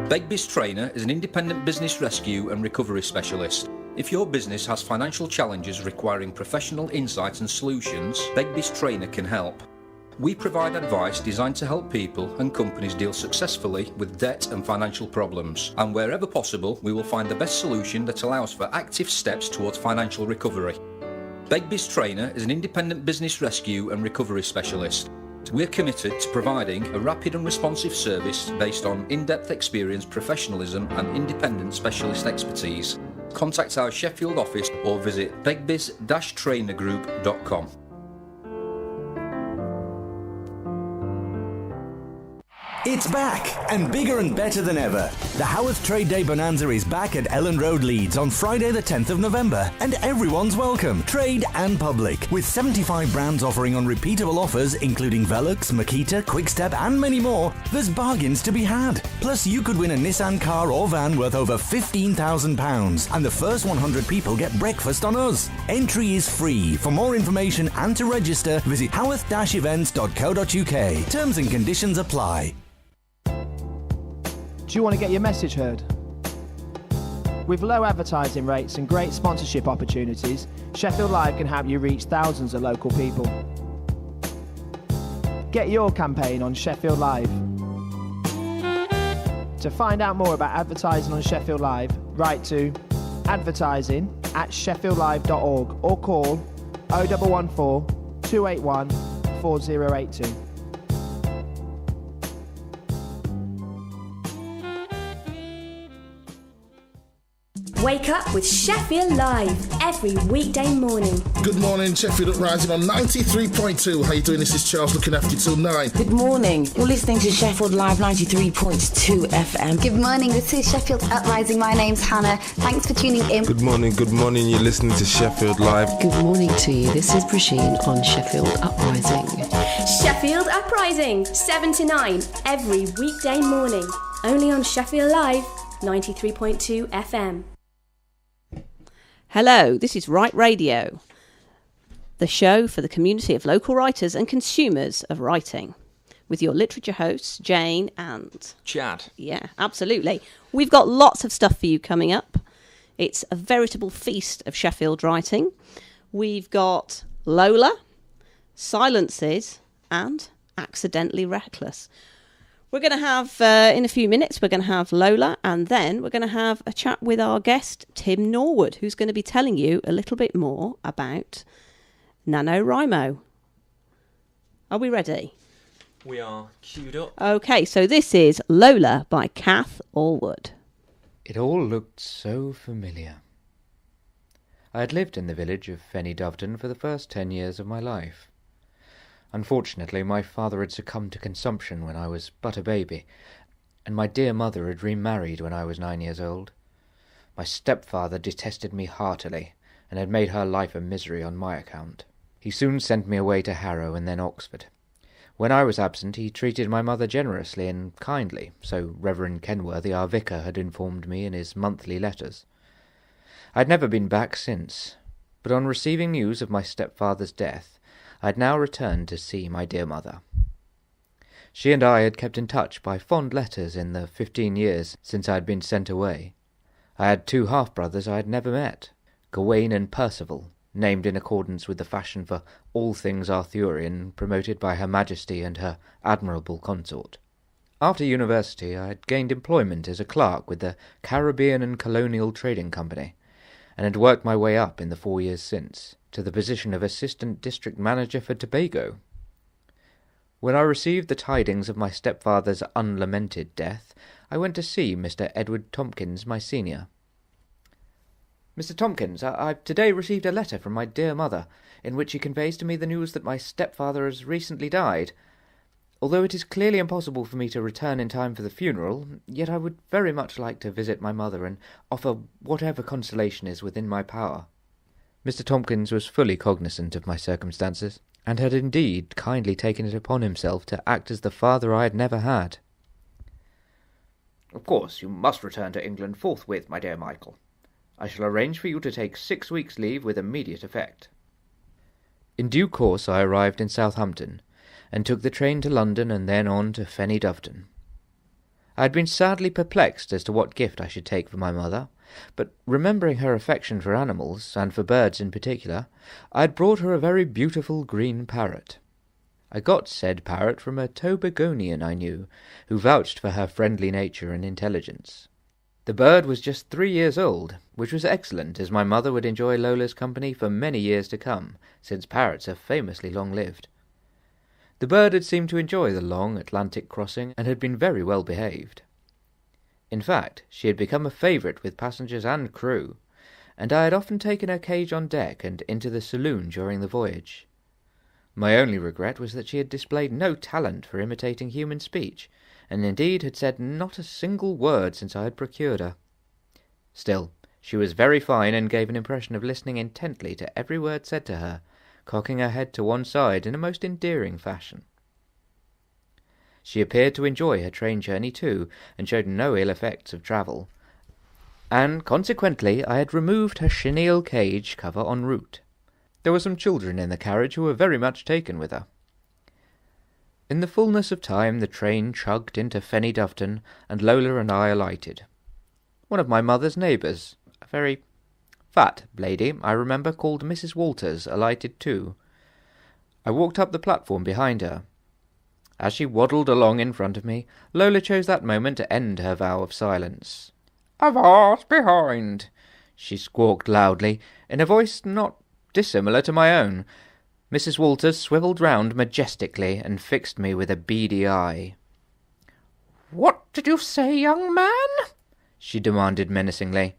Begbie's Trainer is an independent business rescue and recovery specialist. If your business has financial challenges requiring professional insight and solutions, Begbie's Trainer can help. We provide advice designed to help people and companies deal successfully with debt and financial problems, and wherever possible, we will find the best solution that allows for active steps towards financial recovery. Begbie's Trainer is an independent business rescue and recovery specialist. We're committed to providing a rapid and responsive service based on in-depth experience, professionalism and independent specialist expertise. Contact our Sheffield office or visit begbies-trainergroup.com. It's back, and bigger and better than ever. The Haworth Trade Day Bonanza is back at Ellen Road, Leeds on Friday the 10th of November, and everyone's welcome, trade and public, with 75 brands offering unrepeatable offers including Velux, Makita, Quickstep and many more. There's bargains to be had. Plus you could win a Nissan car or van worth over £15,000, and the first 100 people get breakfast on us. Entry is free. For more information and to register, visit haworth-events.co.uk. Terms and conditions apply. Do you want to get your message heard? With low advertising rates and great sponsorship opportunities, Sheffield Live can help you reach thousands of local people. Get your campaign on Sheffield Live. To find out more about advertising on Sheffield Live, write to advertising@sheffieldlive.org or call 0114 281 4082. Wake up with Sheffield Live every weekday morning. Good morning, Sheffield Uprising on 93.2. How you doing? This is Charles looking after you till 9. Good morning. You're listening to Sheffield Live 93.2 FM. Good morning. This is Sheffield Uprising. My name's Hannah. Thanks for tuning in. Good morning. Good morning. You're listening to Sheffield Live. Good morning to you. This is Brasheen on Sheffield Uprising. Sheffield Uprising, 7 to 9 every weekday morning. Only on Sheffield Live 93.2 FM. Hello, this is Write Radio, the show for the community of local writers and consumers of writing, with your literature hosts, Jane and... Chad. Yeah, absolutely. We've got lots of stuff for you coming up. It's a veritable feast of Sheffield writing. We've got Lola, Silences, and Accidentally Reckless. We're going to have, in a few minutes, we're going to have Lola, and then we're going to have a chat with our guest, Tim Norwood, who's going to be telling you a little bit more about NaNoWriMo. Are we ready? We are queued up. Okay, so this is Lola by Kath Allwood. It all looked so familiar. I had lived in the village of Fenny Doveton for the first 10 years of my life. Unfortunately, my father had succumbed to consumption when I was but a baby, and my dear mother had remarried when I was 9 years old. My stepfather detested me heartily, and had made her life a misery on my account. He soon sent me away to Harrow and then Oxford. When I was absent, he treated my mother generously and kindly, so Reverend Kenworthy, our vicar, had informed me in his monthly letters. I had never been back since, but on receiving news of my stepfather's death, I had now returned to see my dear mother. She and I had kept in touch by fond letters in the 15 years since I had been sent away. I had 2 half-brothers I had never met, Gawain and Percival, named in accordance with the fashion for all things Arthurian promoted by Her Majesty and her admirable consort. After university I had gained employment as a clerk with the Caribbean and Colonial Trading Company, and had worked my way up in the 4 years since, to the position of Assistant District Manager for Tobago. When I received the tidings of my stepfather's unlamented death, I went to see Mr. Edward Tompkins, my senior. "Mr. Tompkins, I've today received a letter from my dear mother, in which she conveys to me the news that my stepfather has recently died. Although it is clearly impossible for me to return in time for the funeral, yet I would very much like to visit my mother and offer whatever consolation is within my power." Mr. Tompkins was fully cognizant of my circumstances, and had indeed kindly taken it upon himself to act as the father I had never had. "Of course, you must return to England forthwith, my dear Michael. I shall arrange for you to take 6 weeks' leave with immediate effect." In due course I arrived in Southampton, and took the train to London and then on to Fenny Dufton. I had been sadly perplexed as to what gift I should take for my mother, but remembering her affection for animals, and for birds in particular, I had brought her a very beautiful green parrot. I got said parrot from a Tobagonian I knew, who vouched for her friendly nature and intelligence. The bird was just 3 years old, which was excellent, as my mother would enjoy Lola's company for many years to come, since parrots are famously long-lived. The bird had seemed to enjoy the long Atlantic crossing, and had been very well behaved. In fact, she had become a favourite with passengers and crew, and I had often taken her cage on deck and into the saloon during the voyage. My only regret was that she had displayed no talent for imitating human speech, and indeed had said not a single word since I had procured her. Still, she was very fine, and gave an impression of listening intently to every word said to her, cocking her head to one side in a most endearing fashion. She appeared to enjoy her train journey too, and showed no ill effects of travel, and consequently I had removed her chenille cage cover en route. There were some children in the carriage who were very much taken with her. In the fullness of time the train chugged into Fenny Dufton, and Lola and I alighted. One of my mother's neighbours, a very fat lady, I remember, called Mrs. Walters, alighted too. I walked up the platform behind her. As she waddled along in front of me, Lola chose that moment to end her vow of silence. "Avast behind!" she squawked loudly, in a voice not dissimilar to my own. Mrs. Walters swivelled round majestically and fixed me with a beady eye. "What did you say, young man?" she demanded menacingly.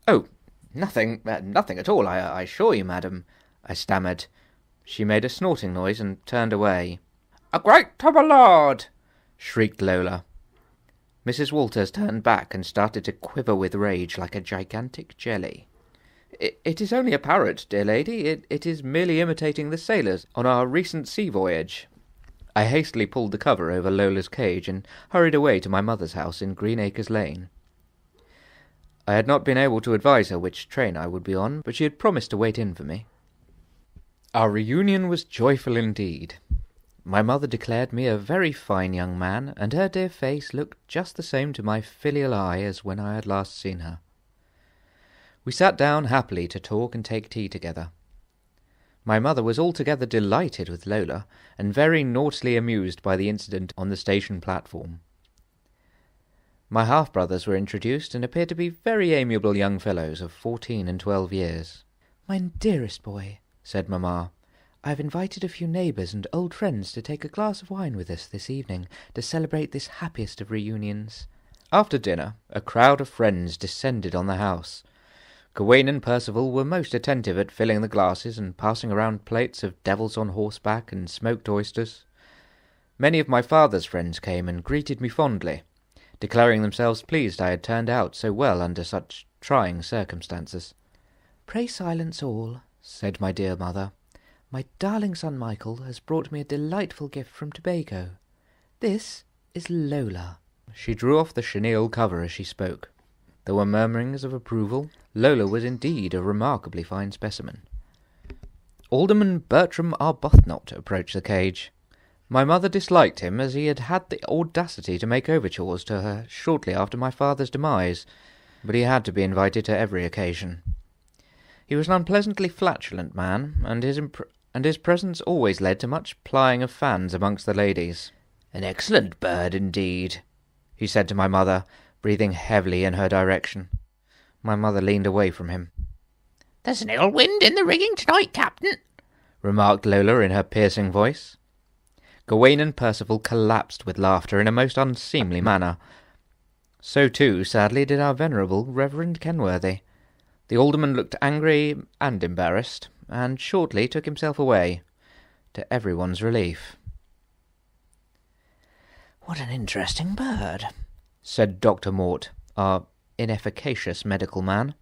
"Oh, nothing at all, I assure you, madam," I stammered. She made a snorting noise and turned away. "A great taballade!" shrieked Lola. Mrs. Walters turned back and started to quiver with rage like a gigantic jelly. It is only a parrot, dear lady. It is merely imitating the sailors on our recent sea voyage." I hastily pulled the cover over Lola's cage and hurried away to my mother's house in Greenacres Lane. I had not been able to advise her which train I would be on, but she had promised to wait in for me. Our reunion was joyful indeed. My mother declared me a very fine young man, and her dear face looked just the same to my filial eye as when I had last seen her. We sat down happily to talk and take tea together. My mother was altogether delighted with Lola, and very naughtily amused by the incident on the station platform. My half-brothers were introduced, and appeared to be very amiable young fellows of 14 and 12 years. "My dearest boy," said Mamma, "I have invited a few neighbours and old friends to take a glass of wine with us this evening, to celebrate this happiest of reunions." After dinner, a crowd of friends descended on the house. Gawain and Percival were most attentive at filling the glasses and passing around plates of devils on horseback and smoked oysters. Many of my father's friends came and greeted me fondly, declaring themselves pleased I had turned out so well under such trying circumstances. "Pray silence all," said my dear mother. "My darling son Michael has brought me a delightful gift from Tobago. This is Lola." She drew off the chenille cover as she spoke. There were murmurings of approval. Lola was indeed a remarkably fine specimen. Alderman Bertram Arbuthnot approached the cage. My mother disliked him, as he had had the audacity to make overtures to her shortly after my father's demise, but he had to be invited to every occasion. He was an unpleasantly flatulent man, and his presence always led to much plying of fans amongst the ladies. "An excellent bird indeed," he said to my mother, breathing heavily in her direction. My mother leaned away from him. "There's an ill wind in the rigging tonight, Captain," remarked Lola in her piercing voice. Gawain and Percival collapsed with laughter in a most unseemly manner. So too, sadly, did our venerable Reverend Kenworthy. The alderman looked angry and embarrassed, and shortly took himself away, to everyone's relief. "What an interesting bird," said Dr. Mort, our inefficacious medical man.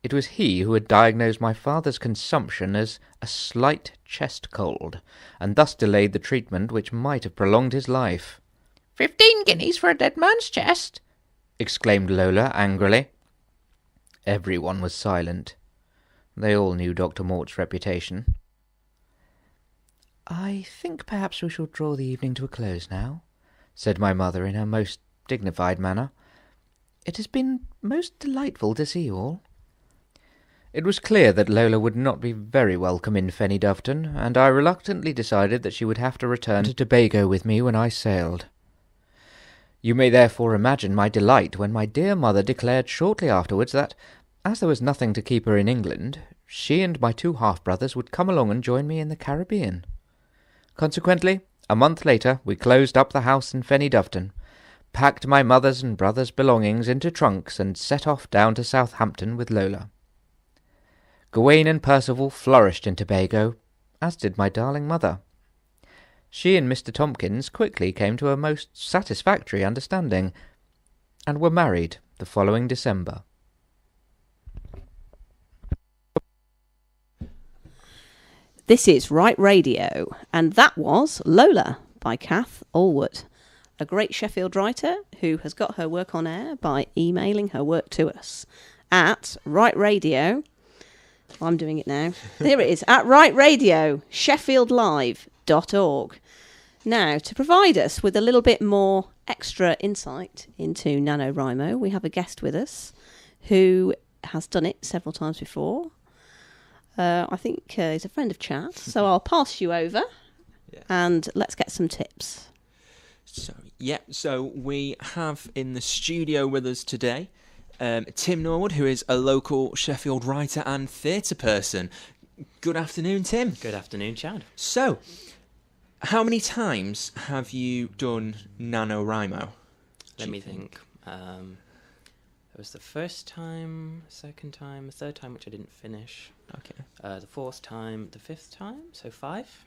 It was he who had diagnosed my father's consumption as a slight chest cold, and thus delayed the treatment which might have prolonged his life. 15 guineas for a dead man's chest!" exclaimed Lola angrily. Everyone was silent. They all knew Dr. Mort's reputation. "I think perhaps we shall draw the evening to a close now," said my mother in her most dignified manner. "It has been most delightful to see you all." It was clear that Lola would not be very welcome in Fenny Doveton, and I reluctantly decided that she would have to return to Tobago with me when I sailed. You may therefore imagine my delight when my dear mother declared shortly afterwards that, as there was nothing to keep her in England, she and my 2 half-brothers would come along and join me in the Caribbean. Consequently, a month later, we closed up the house in Fenny Doveton, packed my mother's and brother's belongings into trunks, and set off down to Southampton with Lola. Gawain and Percival flourished in Tobago, as did my darling mother. She and Mr. Tompkins quickly came to a most satisfactory understanding, and were married the following December. This is Right Radio, and that was Lola by Kath Allwood, a great Sheffield writer who has got her work on air by emailing her work to us at Right Radio. I'm doing it now. There it is, at Right Radio, sheffieldlive.org. Now, to provide us with a little bit more extra insight into NaNoWriMo, we have a guest with us who has done it several times before. I think he's a friend of chat, so I'll pass you over and let's get some tips. So we have in the studio with us today Tim Norwood, who is a local Sheffield writer and theatre person. Good afternoon, Tim. Good afternoon, Chad. So, how many times have you done NaNoWriMo? Let me think. It was the first time, second time, the third time, which I didn't finish. Okay. The fourth time, the fifth time, so 5.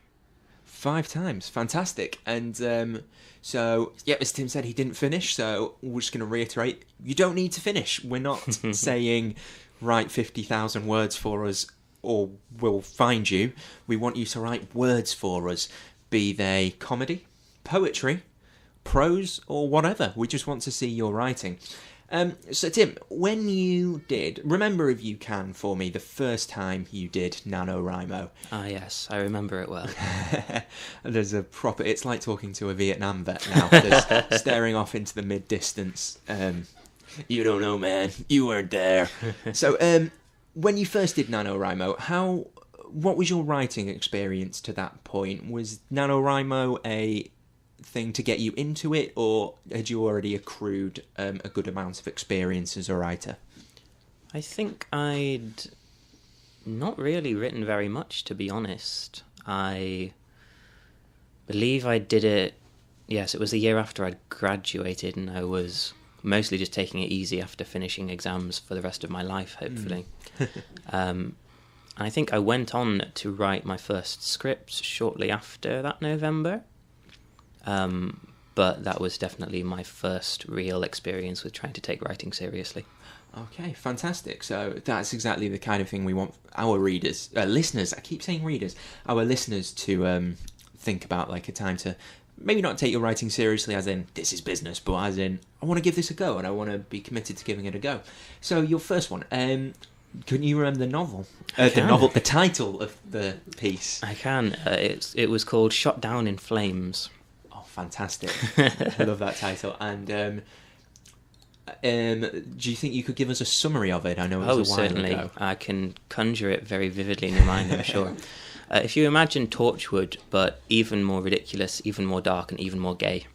5 times, fantastic. And so, as Tim said, he didn't finish, so we're just going to reiterate, you don't need to finish. We're not saying, write 50,000 words for us or we'll find you. We want you to write words for us, be they comedy, poetry, prose, or whatever. We just want to see your writing. So, Tim, when you did, remember if you can for me, the first time you did NaNoWriMo. Ah, yes, I remember it well. There's it's like talking to a Vietnam vet now, just staring off into the mid-distance. You don't know, man, you weren't there. So, when you first did NaNoWriMo, what was your writing experience to that point? Was NaNoWriMo a thing to get you into it, or had you already accrued a good amount of experience as a writer? I think I'd not really written very much, to be honest. I believe I did it, yes, it was the year after I'd graduated, and I was mostly just taking it easy after finishing exams for the rest of my life, hopefully. I think I went on to write my first scripts shortly after that November. But that was definitely my first real experience with trying to take writing seriously. Okay, fantastic. So that's exactly the kind of thing we want our readers, listeners, I keep saying readers, our listeners to think about, like a time to maybe not take your writing seriously as in, this is business, but as in, I want to give this a go and I want to be committed to giving it a go. So your first one, can you remember the novel? The title of the piece? I can. It was called Shot Down in Flames. Fantastic. I love that title. And do you think you could give us a summary of it? I know it was a while certainly. ago. I can conjure it very vividly in your mind, I'm sure. If you imagine Torchwood, but even more ridiculous, even more dark, and even more gay.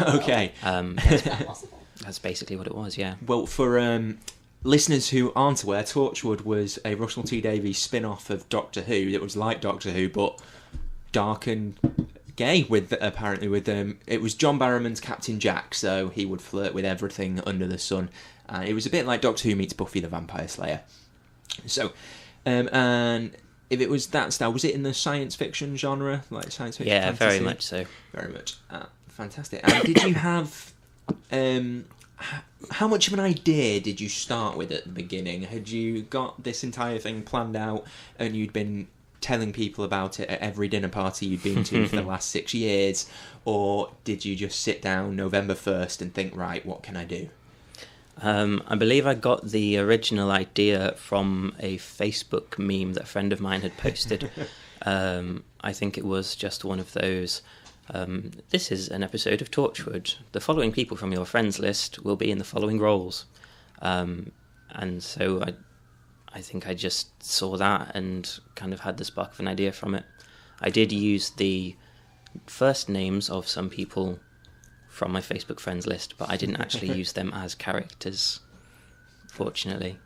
Okay. That's basically what it was, yeah. Well, for listeners who aren't aware, Torchwood was a Russell T Davies spin-off of Doctor Who. It was like Doctor Who, but dark and gay, with it was John Barrowman's Captain Jack, so he would flirt with everything under the sun. It was a bit like Doctor Who meets Buffy the Vampire Slayer. So, and if it was that style, was it in the science fiction genre, like science fiction? Yeah, fantasy? very much so. Very much. Fantastic. And did you have how much of an idea did you start with at the beginning? Had you got this entire thing planned out and you'd been telling people about it at every dinner party you'd been to for the last 6 years, or did you just sit down November 1st and think, right, what can I do? I believe I got the original idea from a Facebook meme that a friend of mine had posted. I think it was just one of those, this is an episode of Torchwood. The following people from your friends list will be in the following roles. And so I think I just saw that and kind of had the spark of an idea from it. I did use the first names of some people from my Facebook friends list, but I didn't actually use them as characters, fortunately.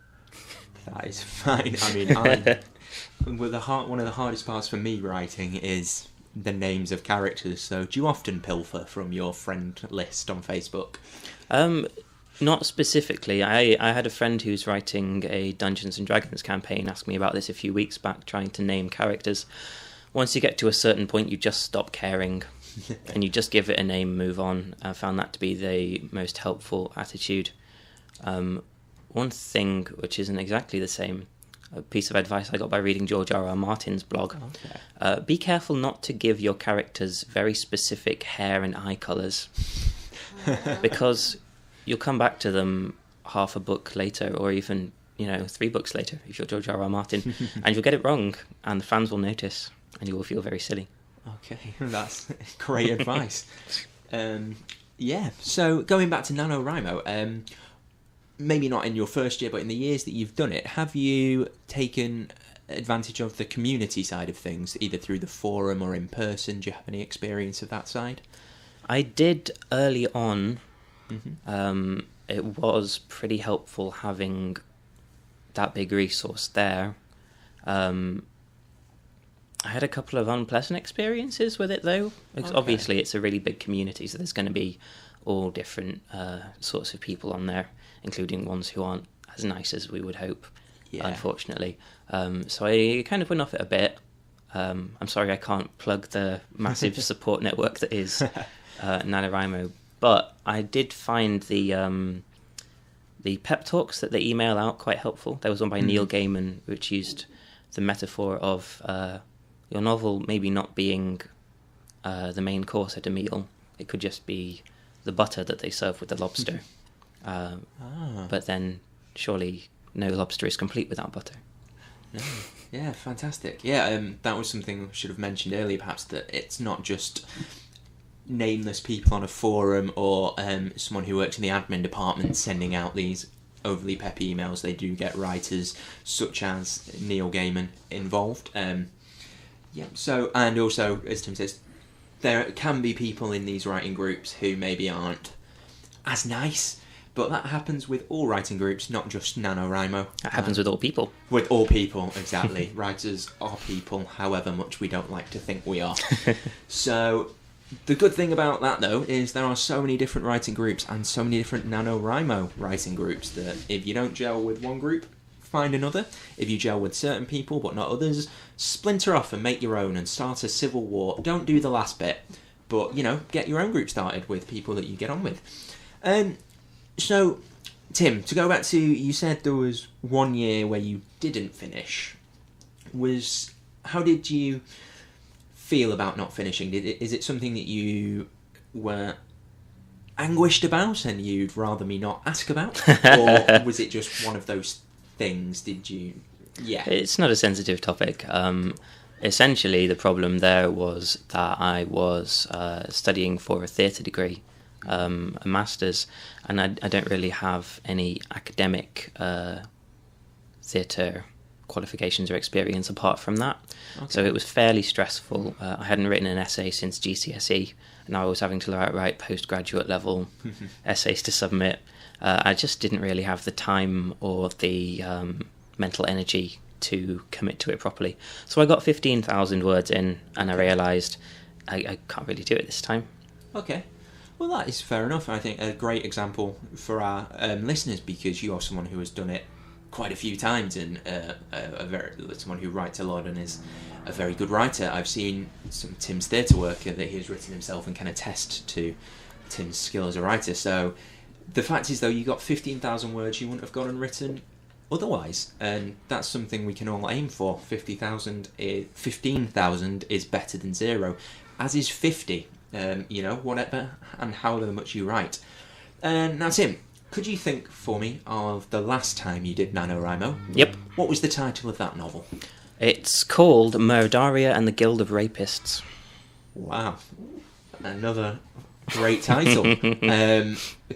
That is fine. I mean, one of the hardest parts for me writing is the names of characters. So do you often pilfer from your friend list on Facebook? Not specifically. I had a friend who's writing a Dungeons and Dragons campaign ask me about this a few weeks back, trying to name characters. Once you get to a certain point, you just stop caring and you just give it a name and move on. I found that to be the most helpful attitude. One thing which isn't exactly the same, a piece of advice I got by reading George R.R. Martin's blog. Okay. Be careful not to give your characters very specific hair and eye colours, because you'll come back to them half a book later, or even 3 books later if you're George R.R. Martin, and you'll get it wrong, and the fans will notice, and you will feel very silly. Okay, that's great advice. Yeah, so going back to NaNoWriMo, maybe not in your first year, but in the years that you've done it, have you taken advantage of the community side of things, either through the forum or in person? Do you have any experience of that side? I did early on. Mm-hmm. It was pretty helpful having that big resource there. I had a couple of unpleasant experiences with it, though, because obviously it's a really big community, so there's going to be all different sorts of people on there, including ones who aren't as nice as we would hope, unfortunately. So I kind of went off it a bit. I'm sorry I can't plug the massive support network that is NaNoWriMo, but I did find the pep talks that they email out quite helpful. There was one by Neil Gaiman, which used the metaphor of your novel maybe not being the main course at a meal. It could just be the butter that they serve with the lobster. But then surely no lobster is complete without butter. No. Yeah, fantastic. Yeah, that was something I should have mentioned earlier, perhaps, that it's not just nameless people on a forum or someone who works in the admin department sending out these overly peppy emails. They do get writers such as Neil Gaiman involved. So, and also, as Tim says, there can be people in these writing groups who maybe aren't as nice, but that happens with all writing groups, not just NaNoWriMo. That happens with all people. With all people, exactly. Writers are people, however much we don't like to think we are. So the good thing about that, though, is there are so many different writing groups and so many different NaNoWriMo writing groups that if you don't gel with one group, find another. If you gel with certain people but not others, splinter off and make your own and start a civil war. Don't do the last bit, but, get your own group started with people that you get on with. So, Tim, to go back to, you said there was 1 year where you didn't finish. How did you feel about not finishing? Is it something that you were anguished about and you'd rather me not ask about? Or was it just one of those things? Yeah. It's not a sensitive topic. Essentially, the problem there was that I was studying for a theatre degree, a master's, and I don't really have any academic theatre qualifications or experience apart from that. Okay. So it was fairly stressful. I hadn't written an essay since GCSE, and I was having to write postgraduate level essays to submit. I just didn't really have the time or the mental energy to commit to it properly. So I got 15,000 words in, and I realised I can't really do it this time. Okay. Well, that is fair enough. I think a great example for our listeners, because you are someone who has done it quite a few times and someone who writes a lot and is a very good writer. I've seen some Tim's theatre work that he has written himself and can attest to Tim's skill as a writer. So the fact is, though, you got 15,000 words you wouldn't have gotten written otherwise, and that's something we can all aim for. 15,000 is better than 0, as is 50. Whatever and however much you write. Now, Tim, could you think for me of the last time you did NaNoWriMo? Yep. What was the title of that novel? It's called Murdaria and the Guild of Rapists. Wow. Another great title.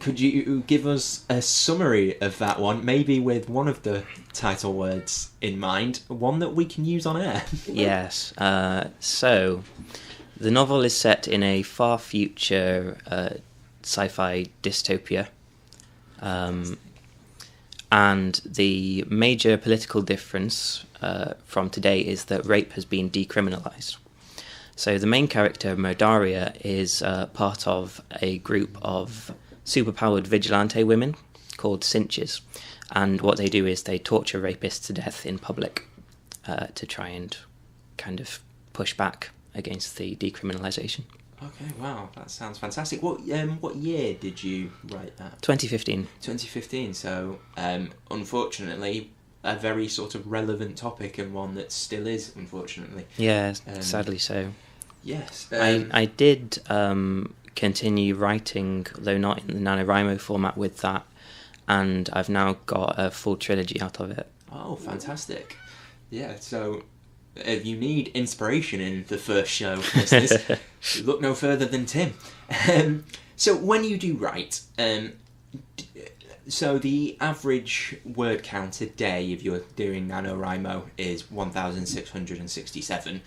Could you give us a summary of that one, maybe with one of the title words in mind, one that we can use on air? Yes. So, the novel is set in a far future sci-fi dystopia. And the major political difference from today is that rape has been decriminalised. So the main character, Murdaria, is part of a group of superpowered vigilante women called Cinches. And what they do is they torture rapists to death in public to try and kind of push back against the decriminalisation. Okay, wow, that sounds fantastic. What year did you write that? 2015. 2015, so unfortunately a very sort of relevant topic and one that still is, unfortunately. Yeah, sadly so. Yes. I did continue writing, though not in the NaNoWriMo format, with that, and I've now got a full trilogy out of it. Oh, fantastic. Yeah, so if you need inspiration in the first show, listeners, look no further than Tim. So when you do write, so the average word count a day if you're doing NaNoWriMo is 1,667.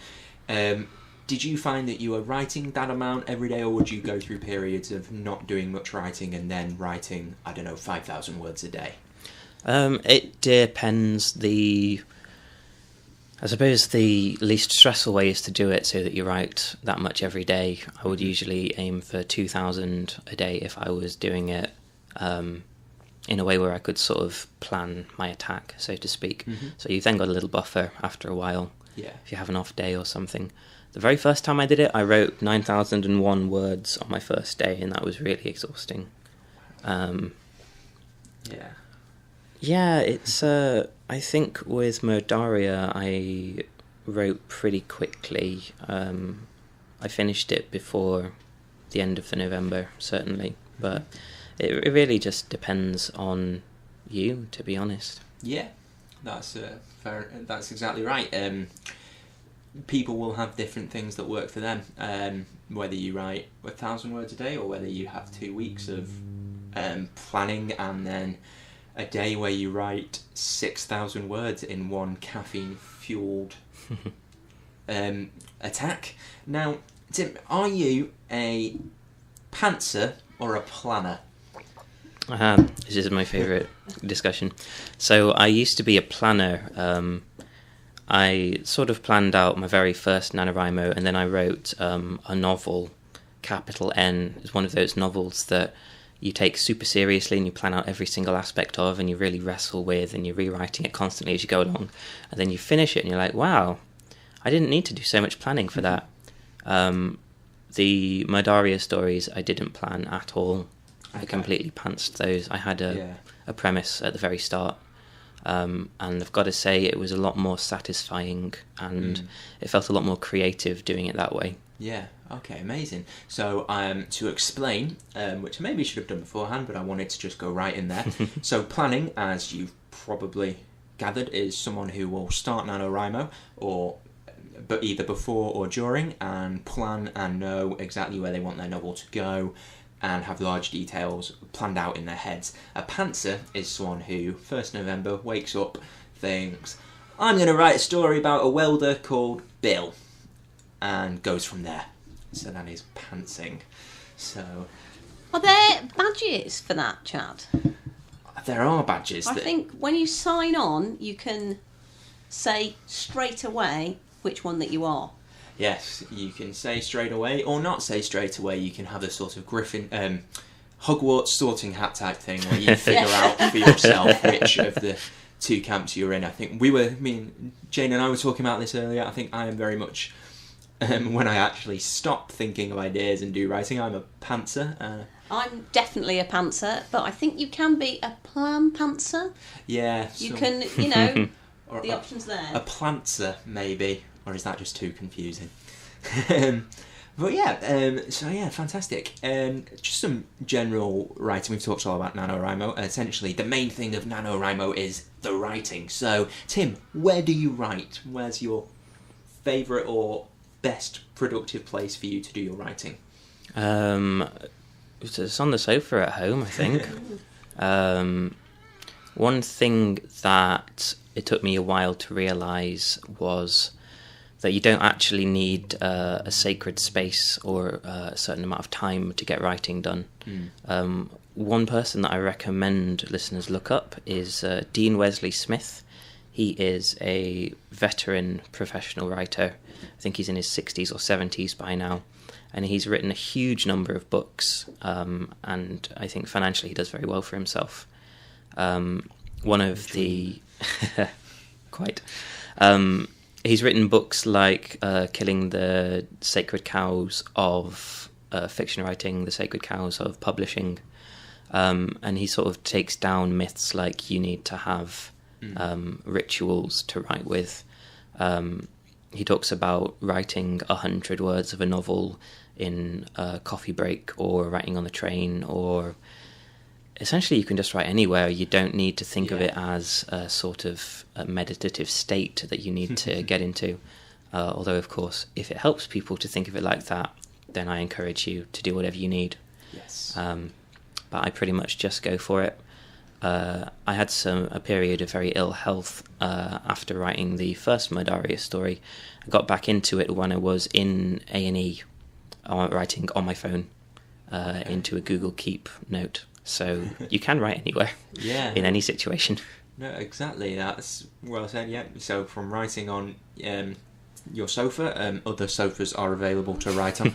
Did you find that you were writing that amount every day, or would you go through periods of not doing much writing and then writing, 5,000 words a day? It depends. I suppose the least stressful way is to do it so that you write that much every day. I would usually aim for 2,000 a day if I was doing it in a way where I could sort of plan my attack, so to speak. Mm-hmm. So you then got a little buffer after a while, yeah, if you have an off day or something. The very first time I did it, I wrote 9,001 words on my first day, and that was really exhausting. Yeah, it's... I think with Murdaria, I wrote pretty quickly. I finished it before the end of the November, certainly. But it really just depends on you, to be honest. Yeah, that's fair. That's exactly right. People will have different things that work for them. Whether you write 1,000 words a day, or whether you have 2 weeks of planning and then a day where you write 6,000 words in one caffeine-fueled attack. Now, Tim, are you a pantser or a planner? This is my favourite discussion. So I used to be a planner. I sort of planned out my very first NaNoWriMo, and then I wrote a novel, capital N. It's one of those novels that you take super seriously and you plan out every single aspect of, and you really wrestle with, and you're rewriting it constantly as you go along. And then you finish it and you're like, wow, I didn't need to do so much planning for that. The Murdaria stories I didn't plan at all. I completely pantsed those. I had a premise at the very start. And I've got to say it was a lot more satisfying, and it felt a lot more creative doing it that way. Yeah, okay, amazing. So to explain, which I maybe should have done beforehand, but I wanted to just go right in there. So planning, as you've probably gathered, is someone who will start NaNoWriMo, but either before or during, and plan and know exactly where they want their novel to go, and have large details planned out in their heads. A pantser is someone who, 1st November, wakes up, thinks, I'm going to write a story about a welder called Bill, and goes from there. So that is pantsing. So, are there badges for that, Chad? There are badges. I think when you sign on, you can say straight away which one that you are. Yes, you can say straight away, or not say straight away. You can have a sort of Hogwarts sorting hat type thing, where you figure out for yourself which of the two camps you're in. I think Jane and I were talking about this earlier. I think I am very much, when I actually stop thinking of ideas and do writing, I'm a pantser. I'm definitely a pantser, but I think you can be a plan pantser. Yeah. You can, the options there. A plantser, maybe. Or is that just too confusing? But yeah, fantastic. Just some general writing. We've talked all about NaNoWriMo. Essentially, the main thing of NaNoWriMo is the writing. So, Tim, where do you write? Where's your favourite or best productive place for you to do your writing? It's on the sofa at home, I think. One thing that it took me a while to realise was that you don't actually need a sacred space or a certain amount of time to get writing done. One person that I recommend listeners look up is Dean Wesley Smith. He is a veteran professional writer. I think he's in his 60s or 70s by now. And he's written a huge number of books, and I think financially he does very well for himself. One of the... quite... he's written books like Killing the Sacred Cows of fiction writing, The Sacred Cows of publishing, and he sort of takes down myths like you need to have rituals to write with. He talks about writing 100 words of a novel in a coffee break or writing on the train, or essentially you can just write anywhere. You don't need to think of it as a sort of a meditative state that you need to get into. Although, of course, if it helps people to think of it like that, then I encourage you to do whatever you need. Yes. But I pretty much just go for it. I had a period of very ill health after writing the first Murdarius story. I got back into it when I was in A&E, writing on my phone into a Google Keep note. So you can write anywhere, in any situation. No, exactly. That's well said. Yeah. So from writing on your sofa, other sofas are available to write on.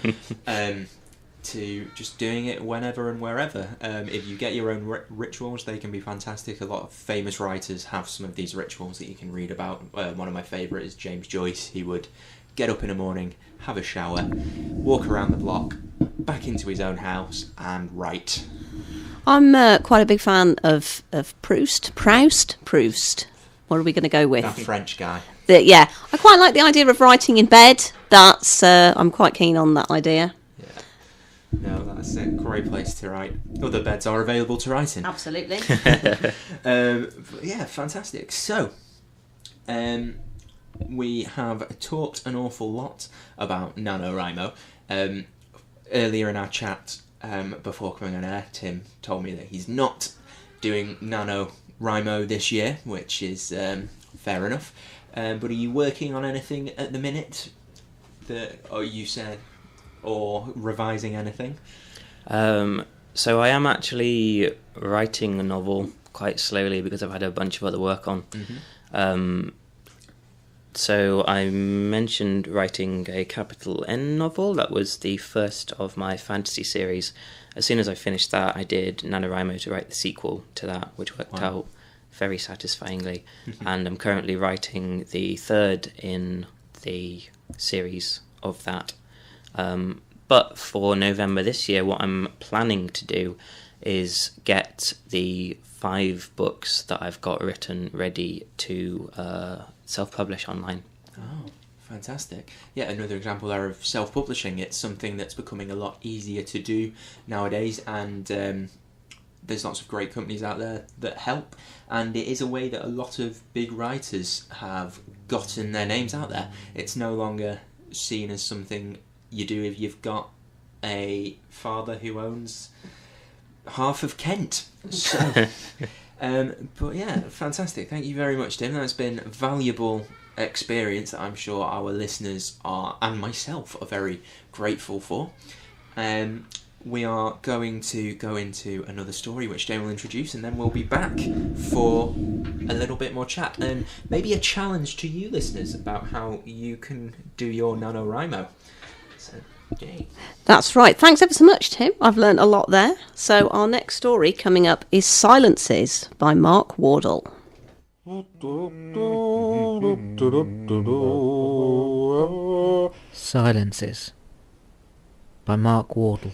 To just doing it whenever and wherever. If you get your own rituals, they can be fantastic. A lot of famous writers have some of these rituals that you can read about. One of my favourite is James Joyce. He would get up in the morning, have a shower, walk around the block, back into his own house, and write. I'm quite a big fan of Proust. What are we going to go with? That French guy. I quite like the idea of writing in bed. I'm quite keen on that idea. No, that's a great place to write. Other beds are available to write in. Absolutely. Yeah, fantastic. So, we have talked an awful lot about NaNoWriMo. Earlier in our chat, before coming on air, Tim told me that he's not doing NaNoWriMo this year, which is fair enough. But are you working on anything at the minute you said... or revising anything? So I am actually writing a novel quite slowly because I've had a bunch of other work on. So I mentioned writing a capital N novel. That was the first of my fantasy series. As soon as I finished that, I did NaNoWriMo to write the sequel to that, which worked out very satisfyingly. And I'm currently writing the third in the series of that. But for November this year, what I'm planning to do is get the 5 books that I've got written ready to self-publish online. Oh, fantastic. Yeah, another example there of self-publishing. It's something that's becoming a lot easier to do nowadays, and there's lots of great companies out there that help, and it is a way that a lot of big writers have gotten their names out there. It's no longer seen as something you do if you've got a father who owns half of Kent. So, but yeah, fantastic. Thank you very much, Tim. That's been a valuable experience that I'm sure our listeners are, and myself, are very grateful for. We are going to go into another story which Jane will introduce, and then we'll be back for a little bit more chat and maybe a challenge to you listeners about how you can do your NaNoWriMo. So, Jane. That's right. Thanks ever so much, Tim. I've learnt a lot there. So our next story coming up is Silences by Mark Wardle. Silences by Mark Wardle.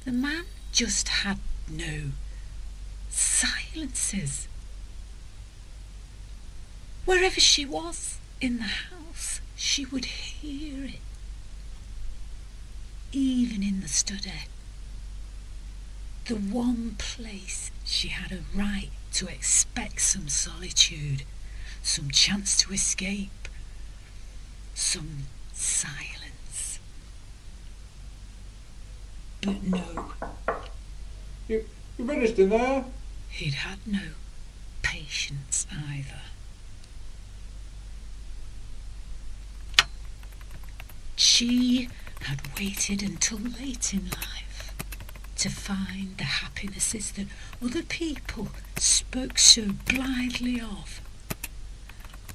The man just had no silences. Wherever she was in the house, she would hear it. Even in the study, the one place she had a right to expect some solitude, some chance to escape, some silence. But no. You finished in there? He'd had no patience either. She had waited until late in life to find the happinesses that other people spoke so blithely of.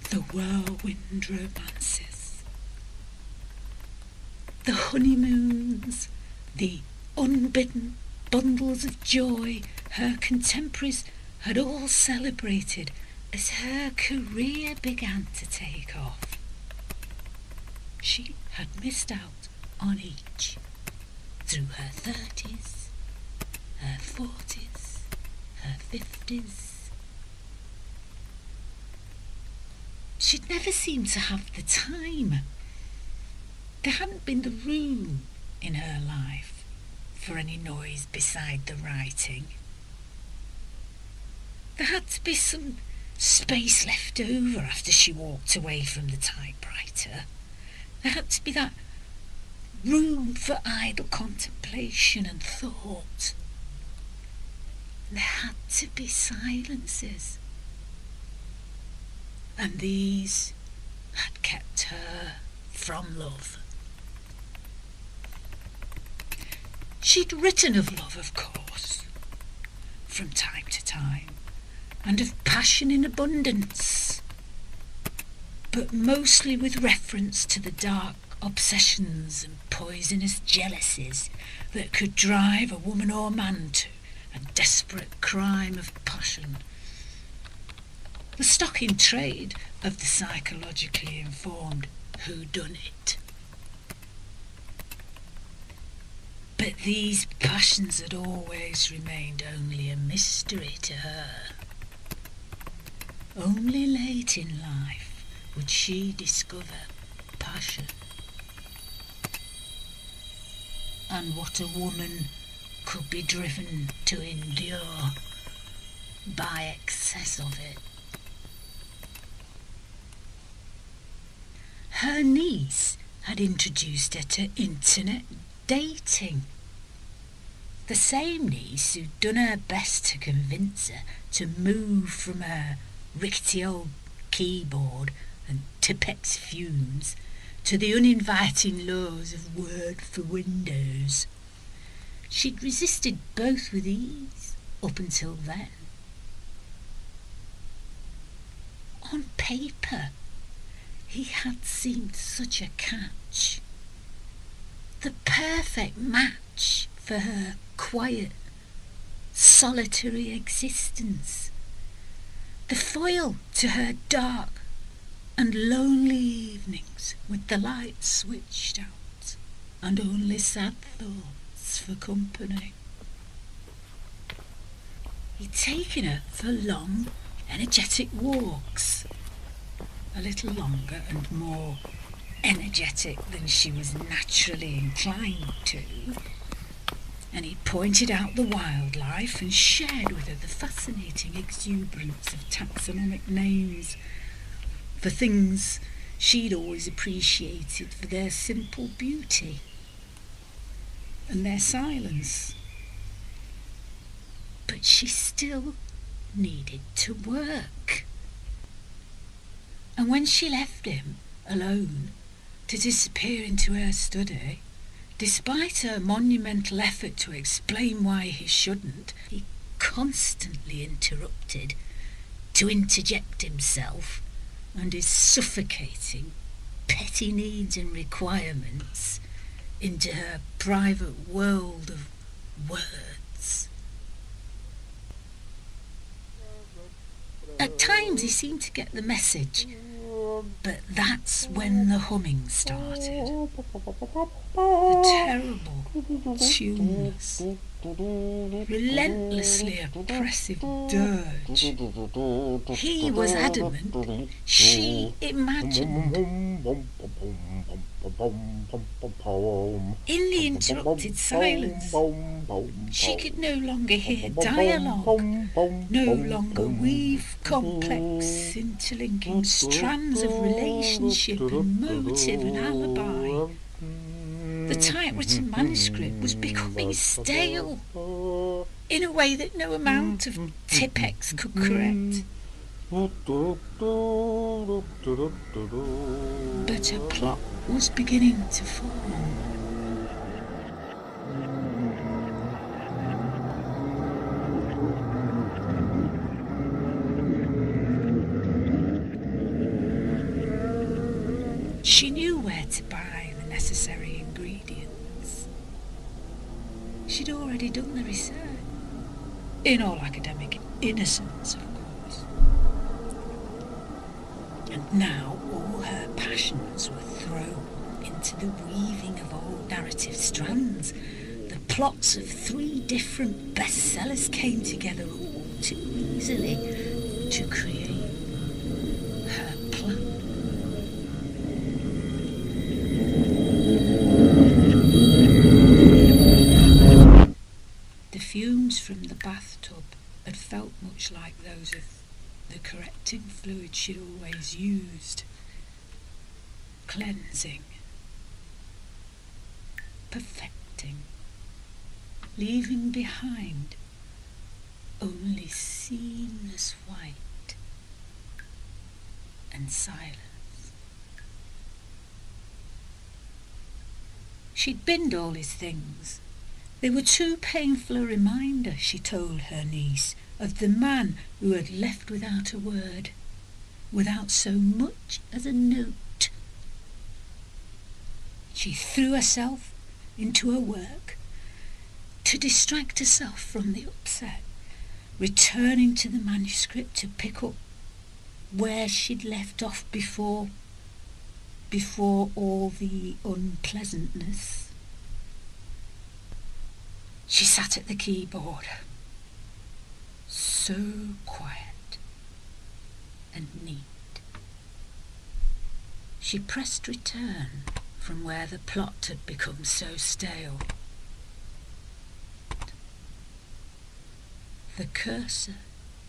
The whirlwind romances, the honeymoons, the unbidden bundles of joy her contemporaries had all celebrated as her career began to take off. She had missed out on each through her 30s, her 40s, her 50s. She'd never seemed to have the time. There hadn't been the room in her life for any noise beside the writing. There had to be some space left over after she walked away from the typewriter. There had to be that room for idle contemplation and thought. There had to be silences. And these had kept her from love. She'd written of love, of course, from time to time, and of passion in abundance, but mostly with reference to the dark obsessions and poisonous jealousies that could drive a woman or man to a desperate crime of passion. The stock in trade of the psychologically informed whodunit. But these passions had always remained only a mystery to her. Only late in life would she discover passion. And what a woman could be driven to endure by excess of it. Her niece had introduced her to internet dating. The same niece who'd done her best to convince her to move from her rickety old keyboard and Tipex fumes to the uninviting laws of Word for Windows. She'd resisted both with ease up until then. On paper, he had seemed such a catch. The perfect match for her quiet, solitary existence. The foil to her dark and lonely evenings with the lights switched out and only sad thoughts for company. He'd taken her for long, energetic walks, a little longer and more energetic than she was naturally inclined to, and he pointed out the wildlife and shared with her the fascinating exuberance of taxonomic names for things she'd always appreciated for their simple beauty and their silence. But she still needed to work. And when she left him alone to disappear into her study, despite her monumental effort to explain why he shouldn't, he constantly interrupted to interject himself and his suffocating petty needs and requirements into her private world of words. At times he seemed to get the message, but that's when the humming started. The terrible, tuneless, relentlessly oppressive dirge. He was adamant. She imagined. In the interrupted silence, she could no longer hear dialogue, no longer weave complex, interlinking strands of relationship and motive and alibi. The typewritten manuscript was becoming stale in a way that no amount of Tipp-Ex could correct. But a plot was beginning to form. She knew where to buy the necessary ingredients. She'd already done the research. In all academic innocence, of course. And now all her passions were thrown into the weaving of old narrative strands. The plots of 3 different bestsellers came together all too easily to create her plan. The fumes from the bathtub had felt much like those of the correcting fluid she'd always used. Cleansing, perfecting, leaving behind only seamless white and silence. She'd binned all his things. They were too painful a reminder, she told her niece, of the man who had left without a word, without so much as a note. She threw herself into her work to distract herself from the upset, returning to the manuscript to pick up where she'd left off before all the unpleasantness. She sat at the keyboard, so quiet and neat. She pressed return from where the plot had become so stale. The cursor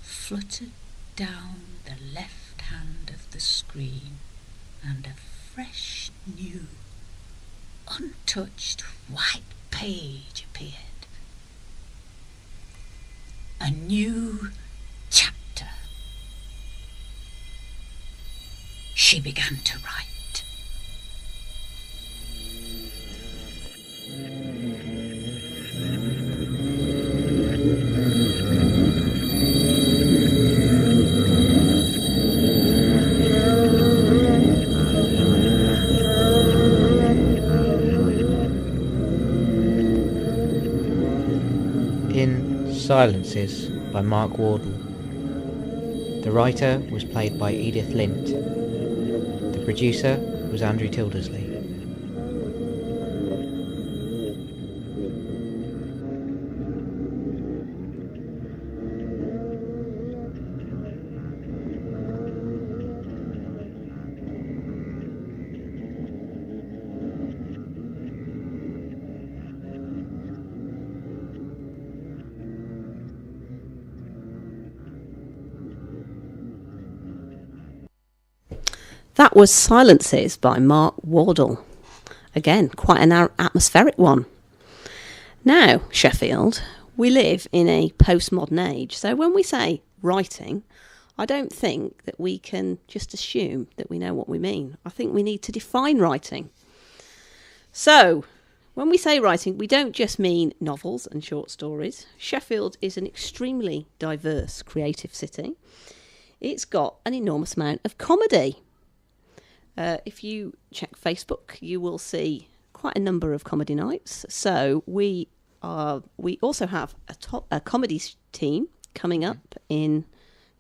fluttered down the left hand of the screen, and a fresh, new, untouched white page appeared. A new chapter. She began to write. Silences by Mark Wardle. The writer was played by Edith Lint. The producer was Andrew Tildersley. That was Silences by Mark Wardle. Again, quite an atmospheric one. Now, Sheffield, we live in a postmodern age, so when we say writing, I don't think that we can just assume that we know what we mean. I think we need to define writing. So, when we say writing, we don't just mean novels and short stories. Sheffield is an extremely diverse creative city. It's got an enormous amount of comedy. If you check Facebook, you will see quite a number of comedy nights. So we also have a comedy team coming up in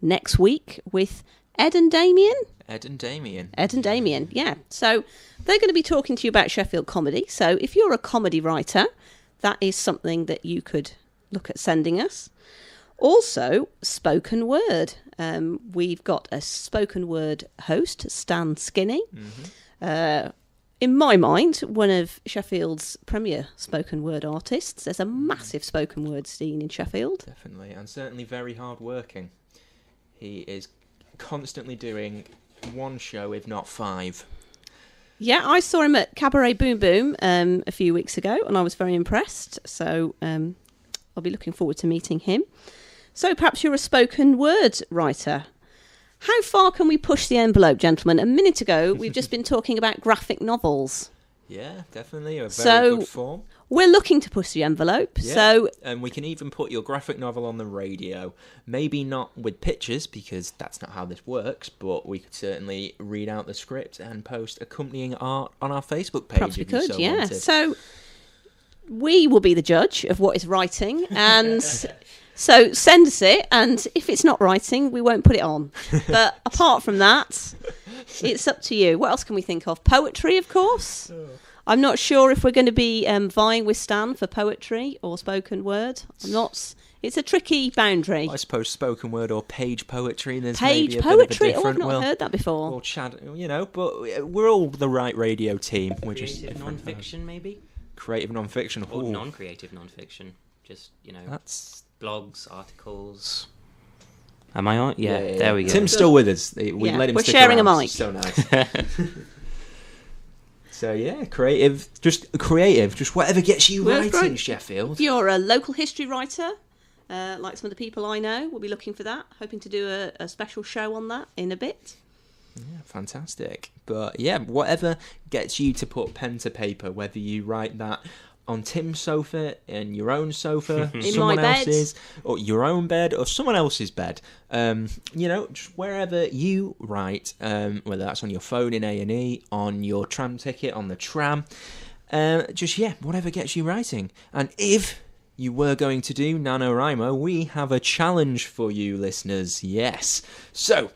next week with Ed and Damien. Ed and Damien, yeah. So they're going to be talking to you about Sheffield comedy. So if you're a comedy writer, that is something that you could look at sending us. Also, spoken word. We've got a spoken word host, Stan Skinney. In my mind, one of Sheffield's premier spoken word artists. There's a massive spoken word scene in Sheffield. Definitely, and certainly very hard working. He is constantly doing one show, if not 5. Yeah, I saw him at Cabaret Boom Boom a few weeks ago, and I was very impressed. So I'll be looking forward to meeting him. So perhaps you're a spoken word writer. How far can we push the envelope, gentlemen? A minute ago, we've just been talking about graphic novels. Yeah, definitely. A very good form. We're looking to push the envelope. Yeah. And we can even put your graphic novel on the radio. Maybe not with pictures, because that's not how this works, but we could certainly read out the script and post accompanying art on our Facebook page. Perhaps we if you could, so yeah. wanted. So we will be the judge of what is writing, and so send us it, and if it's not writing, we won't put it on. But apart from that, it's up to you. What else can we think of? Poetry, of course. I'm not sure if we're going to be vying with Stan for poetry or spoken word. I'm not. It's a tricky boundary. I suppose spoken word or page poetry. There's page maybe a poetry. Bit of a I've not heard that before. Or chat, but we're all the right radio team. We're Creative just non-fiction, maybe. Creative non-fiction. Or non-creative non-fiction. Just That's blogs, articles. Am I on? Yeah, there we go. Tim's still with us. We let him. We're stick sharing around. a mic. So nice. So yeah, creative, just whatever gets you writing, Sheffield. If you're a local history writer, like some of the people I know, we'll be looking for that. Hoping to do a special show on that in a bit. Yeah, fantastic. But yeah, whatever gets you to put pen to paper, whether you write that on Tim's sofa, in your own sofa, in someone my bed, else's, or your own bed, or someone else's bed. Just wherever you write, whether that's on your phone in A&E, on your tram ticket, on the tram, whatever gets you writing. And if you were going to do NaNoWriMo, we have a challenge for you, listeners. Yes. So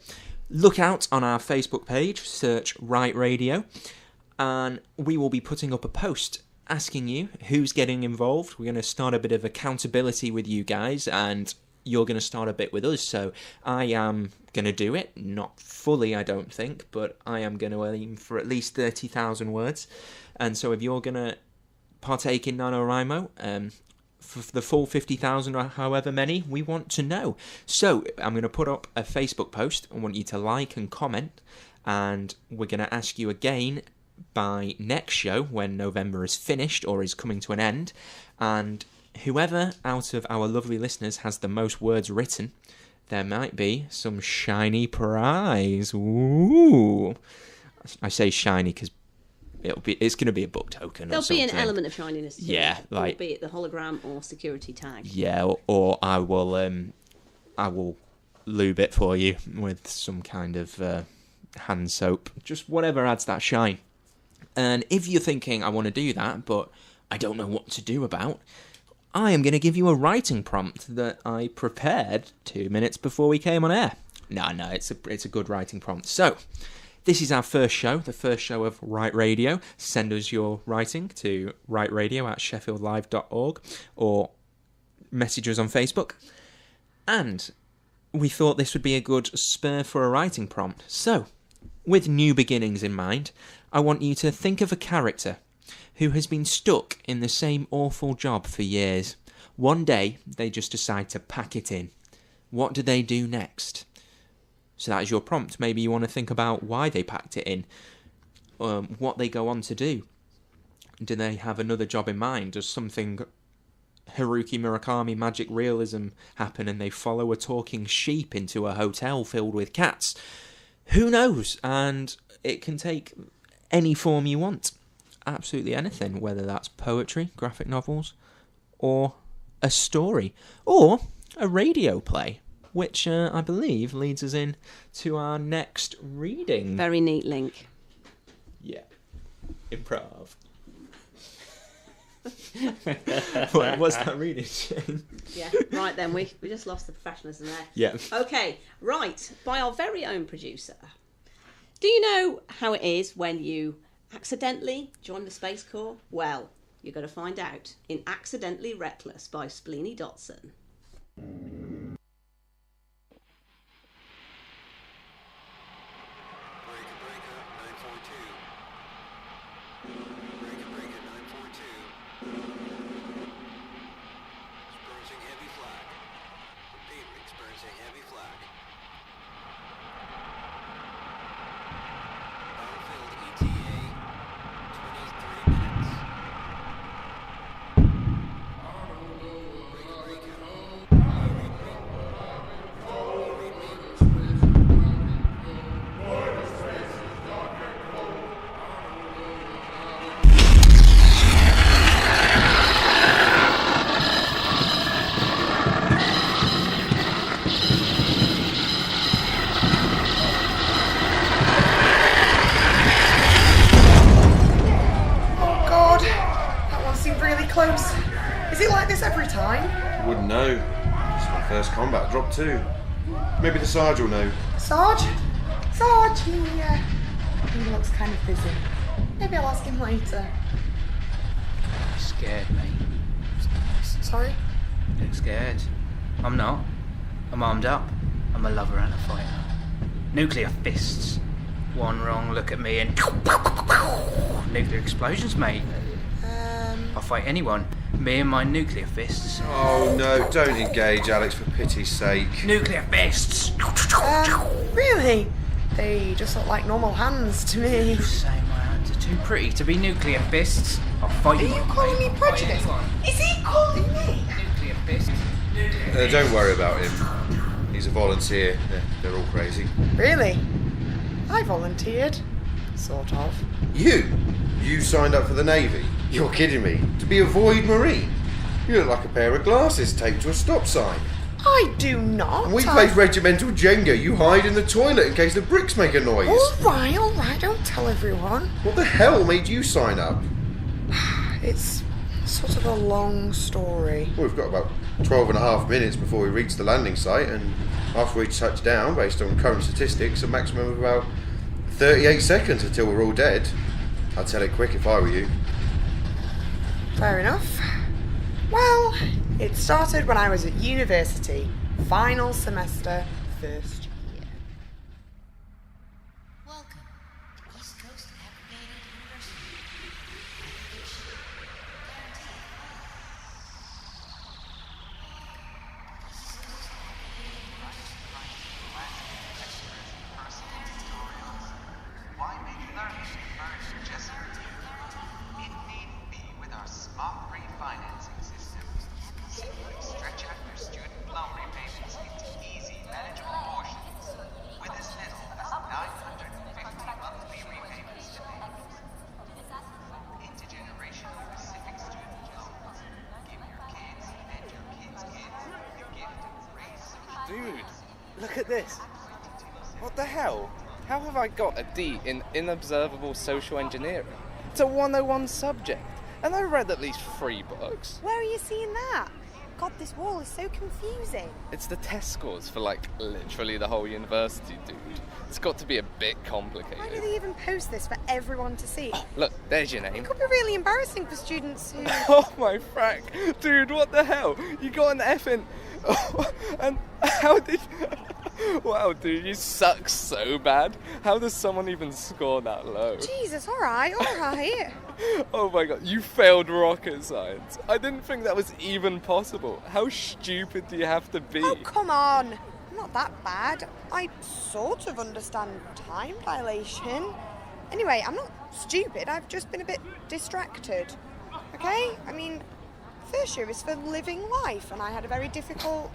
look out on our Facebook page, search Write Radio, and we will be putting up a post asking you who's getting involved. We're going to start a bit of accountability with you guys, and you're going to start a bit with us. So I am going to do it, not fully, I don't think, but I am going to aim for at least 30,000 words. And so if you're going to partake in NaNoWriMo, for the full 50,000 or however many, we want to know. So I'm going to put up a Facebook post. I want you to like and comment, and we're going to ask you again by next show when November is finished or is coming to an end, and whoever out of our lovely listeners has the most words written, there might be some shiny prize. Ooh, I say shiny because it's going to be a book token. There'll or something. be an element of shininess to yeah, it, like be it the hologram or security tag. Yeah, or I will lube it for you with some kind of hand soap, just whatever adds that shine. And if you're thinking, I want to do that, but I don't know what to do about, I am going to give you a writing prompt that I prepared 2 minutes before we came on air. No, it's a good writing prompt. So, this is our first show, the first show of Write Radio. Send us your writing to writeradio@sheffieldlive.org or message us on Facebook. And we thought this would be a good spur for a writing prompt. So, with new beginnings in mind, I want you to think of a character who has been stuck in the same awful job for years. One day, they just decide to pack it in. What do they do next? So that is your prompt. Maybe you want to think about why they packed it in, what they go on to do. Do they have another job in mind? Does something Haruki Murakami magic realism happen and they follow a talking sheep into a hotel filled with cats? Who knows? And it can take any form you want. Absolutely anything, whether that's poetry, graphic novels, or a story, or a radio play, which I believe leads us in to our next reading. Very neat link. Yeah. Improv. What's that reading, Shane? Yeah, right then, we just lost the professionalism there. Yeah. Okay, right, by our very own producer. Do you know how it is when you accidentally join the Space Corps? Well, You're going to find out in Accidentally Reckless by Spleeny Dotson. Wouldn't know. It's my first combat drop too. Maybe the Sarge will know. Sarge, he looks kind of busy. Maybe I'll ask him later. You're scared, mate. Sorry? You're scared. I'm not. I'm armed up. I'm a lover and a fighter. Nuclear fists. One wrong look at me and nuclear explosions, mate. I'll fight anyone. Me and my nuclear fists. Oh no, don't engage, Alex, for pity's sake. Nuclear fists! Really? They just look like normal hands to me. You say my hands are too pretty to be nuclear fists. I'll fight you. Are you calling me prejudiced? Is he calling me? Nuclear fists. Don't worry about him. He's a volunteer. They're all crazy. Really? I volunteered. Sort of. You signed up for the Navy? You're kidding me. To be a Void Marine? You look like a pair of glasses taped to a stop sign. I do not. And we played regimental Jenga. You hide in the toilet in case the bricks make a noise. All right. Don't tell everyone. What the hell made you sign up? It's sort of a long story. Well, we've got about 12 and a half minutes before we reach the landing site, and after we touch down, based on current statistics, a maximum of about 38 seconds until we're all dead. I'd tell it quick if I were you. Fair enough. Well, it started when I was at university. Final semester, first year. Welcome to East Coast Aggregated University. Why make learning first just it needn't be with our smart refinancing system. Simply stretch out your student loan repayments into easy, manageable portions with as little as 950 monthly repayments to make. Intergenerational Pacific student loans. Give your kids and your kids' kids the gift of race. Dude, look at this. What the hell? How have I got a D in Inobservable Social Engineering? It's a 101 subject, and I read at least 3 books. Where are you seeing that? God, this wall is so confusing. It's the test scores for, literally the whole university, dude. It's got to be a bit complicated. Why do they even post this for everyone to see? Oh, look, there's your name. It could be really embarrassing for students who... Oh, my frack. Dude, what the hell? You got an F in... Oh, and how did... Wow, dude, you suck so bad. How does someone even score that low? Jesus, all right. Oh my god, you failed rocket science. I didn't think that was even possible. How stupid do you have to be? Oh, come on. I'm not that bad. I sort of understand time dilation. Anyway, I'm not stupid. I've just been a bit distracted. Okay? I mean, first year is for living life, and I had a very difficult...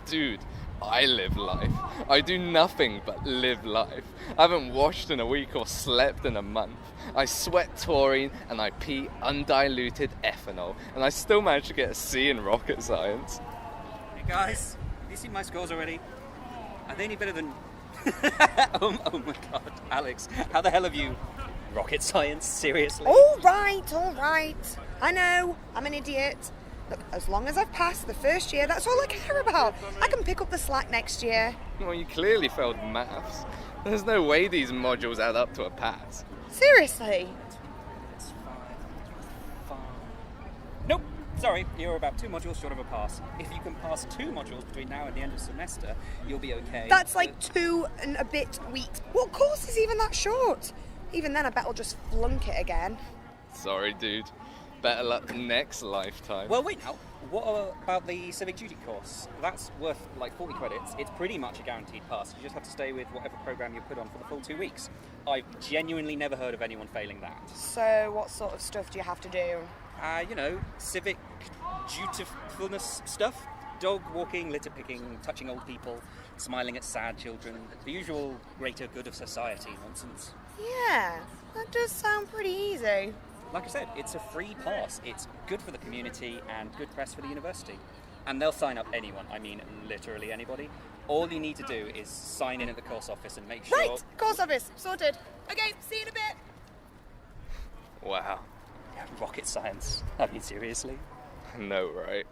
Dude, I live life. I do nothing but live life. I haven't washed in a week or slept in a month. I sweat taurine and I pee undiluted ethanol, and I still managed to get a C in rocket science. Hey guys, have you seen my scores already? Are they any better than... oh my god, Alex, how the hell have you... Rocket science, seriously? All right. I know, I'm an idiot. Look, as long as I've passed the first year, that's all I care about. I can pick up the slack next year. Well, you clearly failed maths. There's no way these modules add up to a pass. Seriously? Sorry, you're about 2 modules short of a pass. If you can pass 2 modules between now and the end of semester, you'll be okay. That's like 2 and a bit weeks. What course is even that short? Even then, I bet I'll just flunk it again. Sorry, dude. Better luck next lifetime. Well, wait now. What about the civic duty course? That's worth like 40 credits. It's pretty much a guaranteed pass. You just have to stay with whatever program you put on for the full 2 weeks. I've genuinely never heard of anyone failing that. So, what sort of stuff do you have to do? Civic dutifulness stuff. Dog walking, litter picking, touching old people, smiling at sad children. The usual greater good of society nonsense. Yeah, that does sound pretty easy. Like I said, it's a free pass. It's good for the community and good press for the university. And they'll sign up anyone. I mean, literally anybody. All you need to do is sign in at the course office and make sure... Right, course office, sorted. Okay, see you in a bit. Wow. Yeah, rocket science. I mean, seriously? No, right?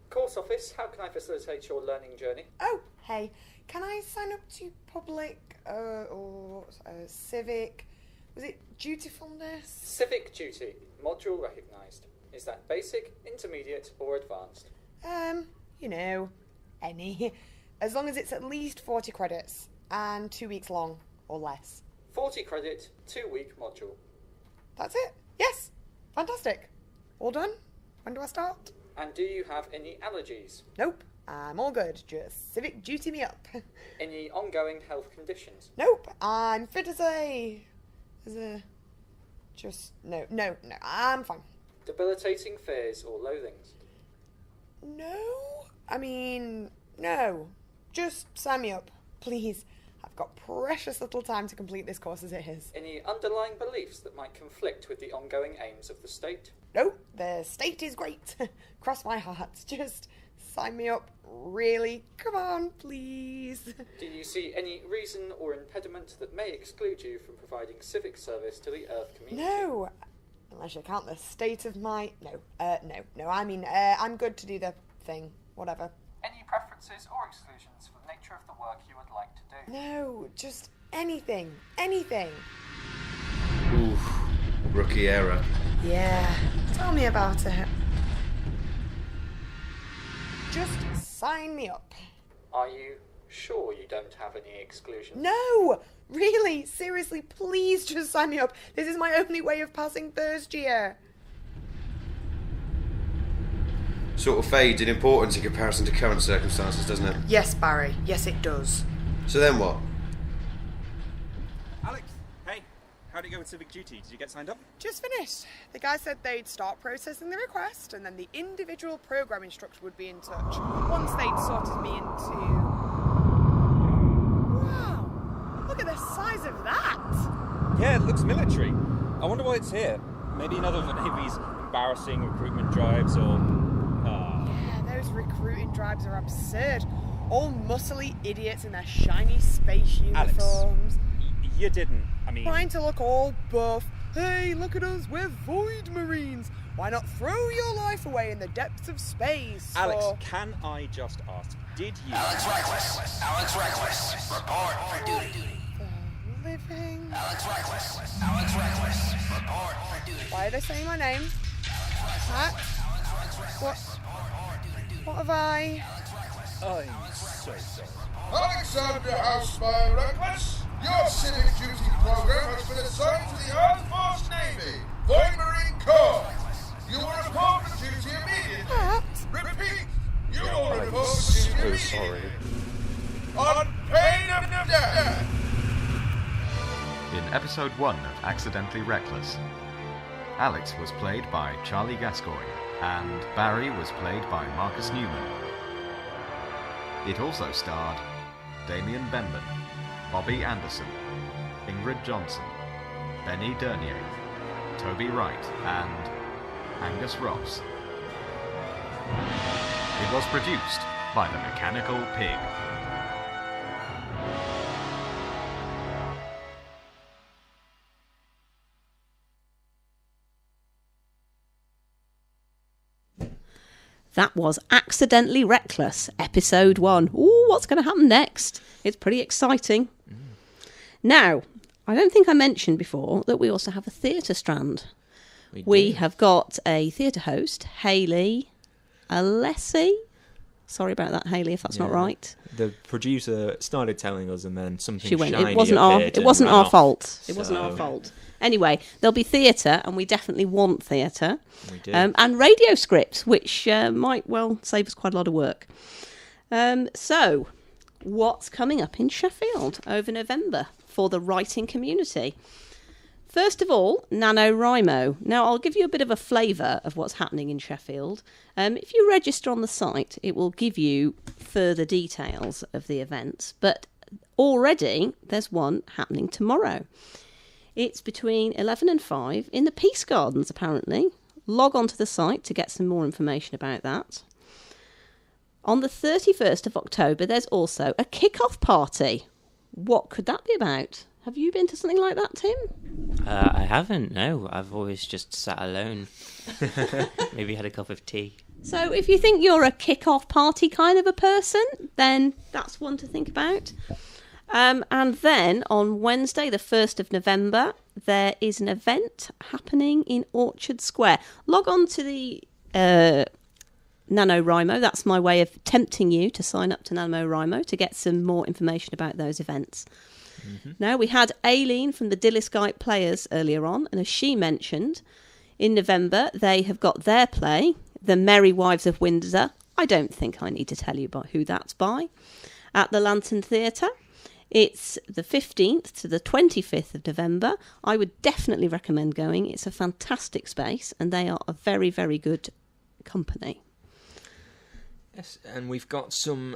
Course office, how can I facilitate your learning journey? Oh, hey, can I sign up to public or civic? Was it dutifulness? Civic duty, module recognised. Is that basic, intermediate, or advanced? Any. As long as it's at least 40 credits and 2 weeks long or less. 40 credit, 2-week module. That's it? Yes. Fantastic. All done? When do I start? And do you have any allergies? Nope. I'm all good. Just civic duty me up. Any ongoing health conditions? Nope. I'm fit as a... No, I'm fine. Debilitating fears or loathings? No. Just sign me up, please. I've got precious little time to complete this course as it is. Any underlying beliefs that might conflict with the ongoing aims of the state? No, the state is great. Cross my heart. Just sign me up. Really? Come on, please. Do you see any reason or impediment that may exclude you from providing civic service to the Earth community? No. Unless you count the state of my... No. I'm good to do the thing. Whatever. Any preferences or exclusions for the nature of the work you would like to do? No, just anything. Anything. Oof. Rookie error. Yeah. Tell me about it. Just sign me up. Are you sure you don't have any exclusions? No! Really? Seriously, please just sign me up. This is my only way of passing first year. Sort of fades in importance in comparison to current circumstances, doesn't it? Yes, Barry. Yes, it does. So then what? Alex, hey. How'd it go with civic duty? Did you get signed up? Just finished. The guy said they'd start processing the request and then the individual program instructor would be in touch once they'd sorted me into... Wow! Look at the size of that! Yeah, it looks military. I wonder why it's here. Maybe another of the Navy's embarrassing recruitment drives or... Yeah, those recruiting drives are absurd. All muscly idiots in their shiny space uniforms. Alex, you didn't. Trying to look all buff. Hey, look at us, we're Void Marines. Why not throw your life away in the depths of space? Alex, can I just ask, did you... Alex Reckless, report for duty. Living... Alex Reckless, report for duty. Why are they saying my name? What? What have I... I'm so sorry. Alexander Housefire Reckless, your civic duty program has been assigned to the Armed Force Navy, Void Marine Corps. You will report for duty immediately. Repeat, you will report for duty immediately. Sorry. On pain of death. In episode 1 of Accidentally Reckless, Alex was played by Charlie Gascoigne, and Barry was played by Marcus Newman. It also starred Damien Benman, Bobby Anderson, Ingrid Johnson, Benny Dernier, Toby Wright, and Angus Ross. It was produced by The Mechanical Pig. That was Accidentally Reckless, episode 1. Ooh, what's going to happen next? It's pretty exciting. Now, I don't think I mentioned before that we also have a theatre strand. We have got a theatre host, Hayley Alessi. Sorry about that, Hayley, if that's not Yeah. right. The producer started telling us, and then something She went. shiny It wasn't appeared and ran our off. fault. It wasn't our So- fault. Anyway, there'll be theatre, and we definitely want theatre. We do. And radio scripts, which might well save us quite a lot of work. So, what's coming up in Sheffield over November for the writing community? First of all, NaNoWriMo. Now, I'll give you a bit of a flavour of what's happening in Sheffield. If you register on the site, it will give you further details of the events. But already, there's one happening tomorrow. It's between 11 and 5 in the Peace Gardens, apparently. Log on to the site to get some more information about that. On the 31st of October, there's also a kick-off party. What could that be about? Have you been to something like that, Tim? I haven't, no. I've always just sat alone. Maybe had a cup of tea. So if you think you're a kick-off party kind of a person, then that's one to think about. And then on Wednesday, the 1st of November, there is an event happening in Orchard Square. Log on to the NaNoWriMo. That's my way of tempting you to sign up to NaNoWriMo to get some more information about those events. Now, we had Aileen from the Dilliskyte Players earlier on, and as she mentioned, in November they have got their play, The Merry Wives of Windsor. I don't think I need to tell you about who that's by. At the Lantern Theatre. It's the 15th to the 25th of November. I would definitely recommend going. It's a fantastic space, and they are a very, very good company. Yes, and we've got some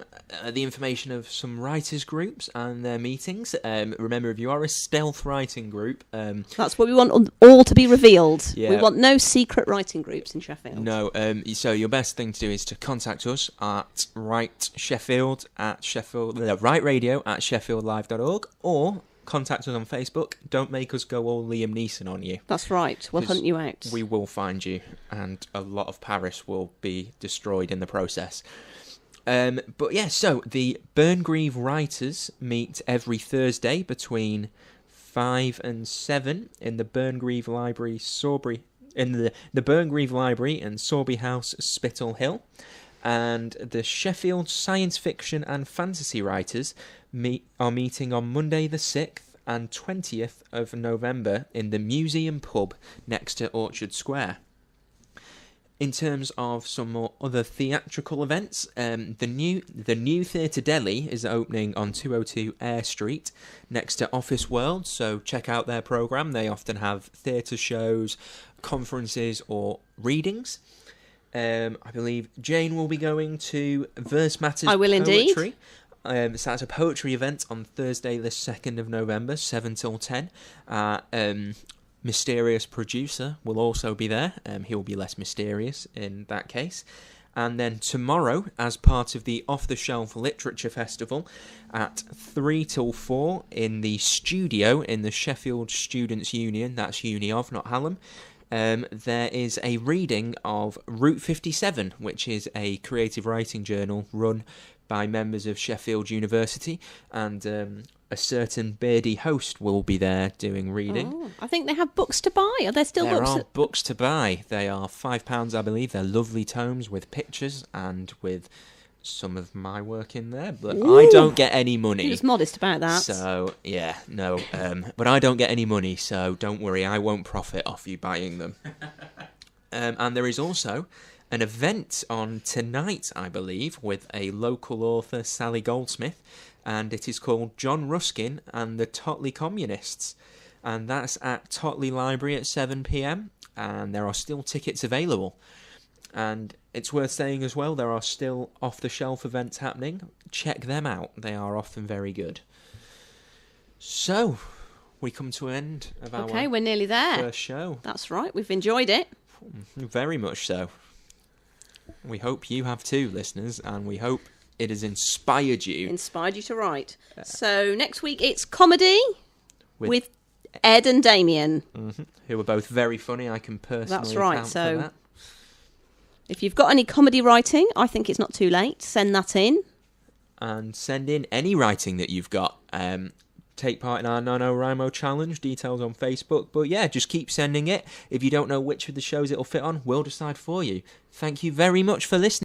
the information of some writers' groups and their meetings. Remember, if you are a stealth writing group, That's what we want all to be revealed. Yeah. We want no secret writing groups in Sheffield. no. So your best thing to do is to contact us at writeradio at sheffieldlive.org, or contact us on Facebook. Don't make us go all Liam Neeson on you. That's right. We'll 'Cause hunt you out. We will find you, and a lot of Paris will be destroyed in the process. But yeah, so the Burngreave writers meet every Thursday between 5 and 7 in the Burngreave Library, Sawbury, in the Burngreave Library and Sawbury House, Spittal Hill. And the Sheffield science fiction and fantasy writers are meeting on Monday the 6th and 20th of November in the Museum Pub next to Orchard Square. In terms of some more other theatrical events, the new Theatre Deli is opening on 202 Eyre Street next to Office World, so check out their programme. They often have theatre shows, conferences or readings. I believe Jane will be going to Verse Matters I will indeed. Poetry. So that's a poetry event on Thursday the 2nd of November, 7 till 10. Mysterious Producer will also be there. He'll be less mysterious in that case. And then tomorrow, as part of the Off the Shelf Literature Festival, at 3 till 4 in the studio in the Sheffield Students' Union, that's Uni of, not Hallam, there is a reading of Route 57, which is a creative writing journal run by members of Sheffield University, and a certain beardy host will be there doing reading. Oh, I think they have books to buy. Are there still There books? are books to buy. They are £5, I believe. They're lovely tomes with pictures and with some of my work in there, but Ooh. I don't get any money. You're just modest about that. So, yeah, no. But I don't get any money, so don't worry, I won't profit off you buying them. And there is also an event on tonight, I believe, with a local author, Sally Goldsmith, and it is called John Ruskin and the Totley Communists. And that's at Totley Library at 7 p.m, and there are still tickets available. And it's worth saying as well, there are still off-the-shelf events happening. Check them out. They are often very good. So, we come to an end of our Okay, we're nearly there. first show. That's right. We've enjoyed it. Very much so. We hope you have too, listeners, and we hope it has inspired you. Inspired you to write. So next week it's comedy with Ed and Damien. Who are both very funny. I can personally That's right. account for So that. if you've got any comedy writing, I think it's not too late. Send that in. And send in any writing that you've got. take part in our NaNoWriMo challenge. Details on Facebook. But yeah, just keep sending it. If you don't know which of the shows it'll fit on, we'll decide for you. Thank you very much for listening.